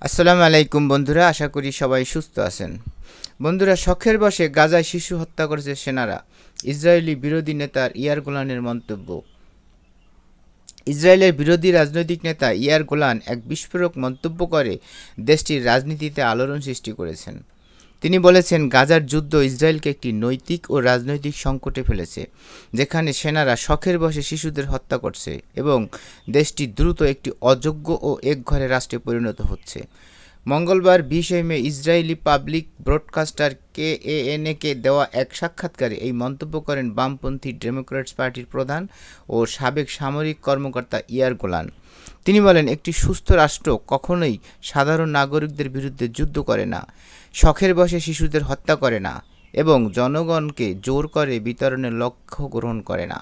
আসসালামু আলাইকুম বন্ধুরা, আশা করি সবাই সুস্থ আছেন। বন্ধুরা, শখের বশে গাজায় শিশু হত্যা করেছে সেনারা। ইসরায়েলি বিরোধী নেতার ইয়ার গোলানের মন্তব্য। ইসরায়েলের বিরোধী রাজনৈতিক নেতা ইয়ার গোলান এক বিস্ফোরক মন্তব্য করে দেশটির রাজনীতিতে আলোড়ন সৃষ্টি করেছেন। তিনি বলেছেন, গাজার যুদ্ধ ইসরায়েলকে একটি নৈতিক ও রাজনৈতিক সংকটে ফেলেছে, যেখানে সেনারা শখের বশে শিশুদের হত্যা করছে এবং দেশটি দ্রুত একটি অযোগ্য ও একঘরে রাষ্ট্রে পরিণত হচ্ছে। মঙ্গলবার 20 মে ইসরায়েলি পাবলিক ব্রডকাস্টার KANA-কে দেওয়া এক সাক্ষাৎকারে এই মন্তব্য করেন বামপন্থী ডেমোক্র্যাটস পার্টির প্রধান ও সাবেক সামরিক কর্মকর্তা ইয়ার গোলান। তিনি বলেন, একটি সুস্থ রাষ্ট্র কখনোই সাধারণ নাগরিকদের বিরুদ্ধে যুদ্ধ করে না, শখের বশে শিশুদের হত্যা করে না এবং জনগণকে জোর করে বিতরণের লক্ষ্য গ্রহণ করে না।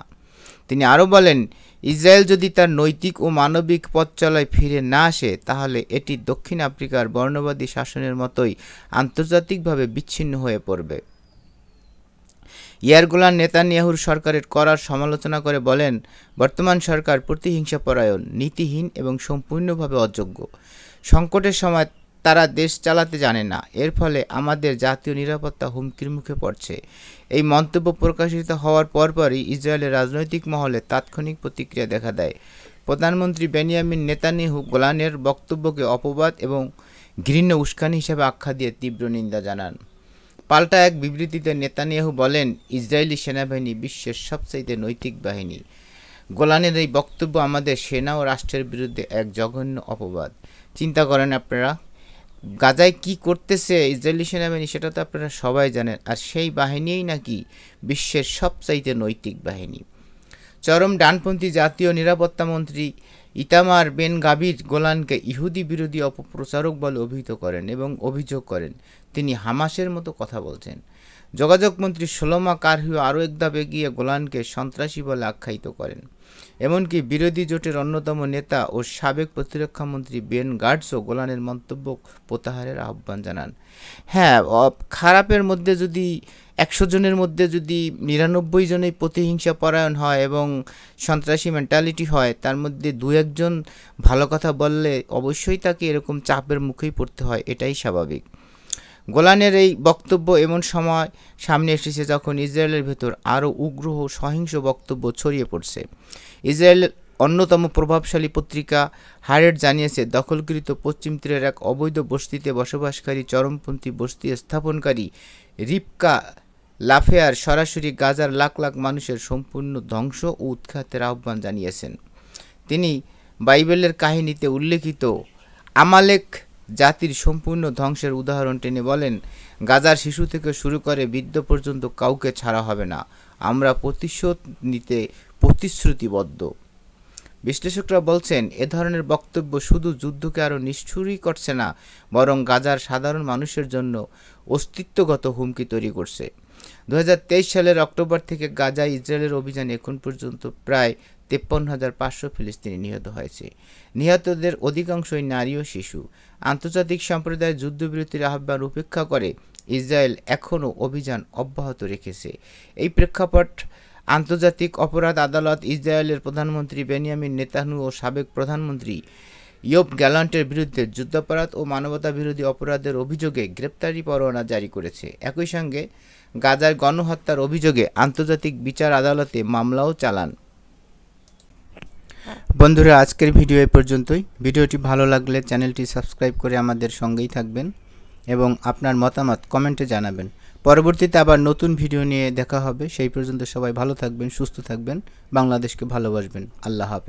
তিনি আরও বলেন, ইসরায়েল যদি তার নৈতিক ও মানবিক পথচলায় ফিরে না আসে, তাহলে এটি দক্ষিণ আফ্রিকার বর্ণবাদী শাসনের মতোই আন্তর্জাতিকভাবে বিচ্ছিন্ন হয়ে পড়বে। ইয়ার গোলান নেতানিয়াহুর সরকারের করার সমালোচনা করে বলেন, বর্তমান সরকার প্রতিহিংসাপরায়ণ, নীতিহীন এবং সম্পূর্ণভাবে অযোগ্য। সংকটের সময় তারা দেশ চালাতে জানে না, এর ফলে আমাদের জাতীয় নিরাপত্তা হুমকির মুখে পড়ছে। এই মন্তব্য প্রকাশিত হওয়ার পরপরই ইসরায়েলের রাজনৈতিক মহলে তাৎক্ষণিক প্রতিক্রিয়া দেখা দেয়। প্রধানমন্ত্রী বেনিয়ামিন নেতানিয়াহু গোলানের বক্তব্যকে অপবাদ এবং ঘৃণ্য উস্কানি হিসেবে আখ্যা দিয়ে তীব্র নিন্দা জানান। পাল্টা এক বিবৃতিতে নেতানিয়াহু বলেন, ইসরায়েলি সেনাবাহিনী বিশ্বের সবচেয়ে নৈতিক বাহিনী। গোলানের এই বক্তব্য আমাদের সেনা ও রাষ্ট্রের বিরুদ্ধে এক জঘন্য অপবাদ। চিন্তা করেন আপনারা, গাজায় কি করতেছে ইসরায়েলি সেনাবাহিনী, সেটা তো আপনারা সবাই জানেন, আর সেই বাহিনীই নাকি বিশ্বের সবচাইতে নৈতিক বাহিনী। চরম ডানপন্থী জাতীয় নিরাপত্তা মন্ত্রী ইতামার বেন গাভির গোলানকে ইহুদি বিরোধী অপপ্রচারক বলে অভিহিত করেন এবং অভিযোগ করেন তিনি হামাসের মতো কথা বলছেন। যোগাযোগ মন্ত্রী শোলোমো কারহিও আরও এক ধাপ এগিয়ে গোলানকে সন্ত্রাসী বলে আখ্যায়িত করেন। এমনকি বিরোধী জোটের অন্যতম নেতা ও সাবেক প্রতিরক্ষামন্ত্রী বেন গাটসও গোলানের মন্তব্য প্রত্যাহারের আহ্বান জানান। হ্যাঁ, খারাপের মধ্যে যদি 100 জনের মধ্যে যদি 99 জনই প্রতিহিংসা পরায়ণ হয় এবং সন্ত্রাসী মেন্টালিটি হয়, তার মধ্যে 2-1 জন ভালো কথা বললে অবশ্যই তাকে এরকম চাপের মুখেই পড়তে হয়, এটাই স্বাভাবিক। গোলানের এই বক্তব্য এমন সময় সামনে এসেছে যখন ইসরায়েলের ভেতর আরও উগ্র ও সহিংস বক্তব্য ছড়িয়ে পড়ছে। ইসরায়েলের অন্যতম প্রভাবশালী পত্রিকা হারেট জানিয়েছে, দখলকৃত পশ্চিম তীরের এক অবৈধ বসতিতে বসবাসকারী চরমপন্থী বসতি স্থাপনকারী রিবকা লাফেয়ার সরাসরি গাজার লাখ লাখ মানুষের সম্পূর্ণ ধ্বংস ও উৎখাতের আহ্বান জানিয়েছেন। তিনি বাইবেলের কাহিনীতে উল্লেখিত আমালেক জাতির সম্পূর্ণ ধ্বংসের উদাহরণ টেনে বলেন, গাজার শিশু থেকে শুরু করে বৃদ্ধ পর্যন্ত কাউকে ছাড়া হবে না, আমরা প্রতিশোধ নিতে প্রতিশ্রুতিবদ্ধ। বিশ্লেষকরা বলছেন, এ ধরনের বক্তব্য শুধু যুদ্ধকে আরও নিষ্ঠুরই করছে না, বরং গাজার সাধারণ মানুষের জন্য অস্তিত্বগত হুমকি তৈরি করছে। 2023 সালের অক্টোবর থেকে গাজায় ইসরায়েলের অভিযানে এখন পর্যন্ত প্রায় 53,500 ফিলিস্তিনি নিহত হয়েছে। নিহতদের অধিকাংশই নারী ও শিশু। আন্তর্জাতিক সম্প্রদায়ের যুদ্ধবিরতির আহ্বান উপেক্ষা করে ইসরায়েল এখনও অভিযান অব্যাহত রেখেছে। এই প্রেক্ষাপট আন্তর্জাতিক অপরাধ আদালত ইসরায়েলের প্রধানমন্ত্রী বেনিয়ামিন নেতানিয়াহু ও সাবেক প্রধানমন্ত্রী ইয়োব গ্যালান্টের বিরুদ্ধে যুদ্ধাপরাধ ও মানবতা বিরোধী অপরাধের অভিযোগে গ্রেপ্তারি পরোয়ানা জারি করেছে। একই সঙ্গে গাজার গণহত্যার অভিযোগে আন্তর্জাতিক বিচার আদালতে মামলাও চালান। বন্ধুরা, আজকের ভিডিও এই পর্যন্তই। ভিডিওটি ভালো লাগলে চ্যানেলটি সাবস্ক্রাইব করে আমাদের সঙ্গেই থাকবেন এবং আপনার মতামত কমেন্টে জানাবেন। পরবর্তীতে আবার নতুন ভিডিও নিয়ে দেখা হবে। সেই পর্যন্ত সবাই ভালো থাকবেন, সুস্থ থাকবেন, বাংলাদেশকে ভালোবাসবেন। আল্লাহ হাফেজ।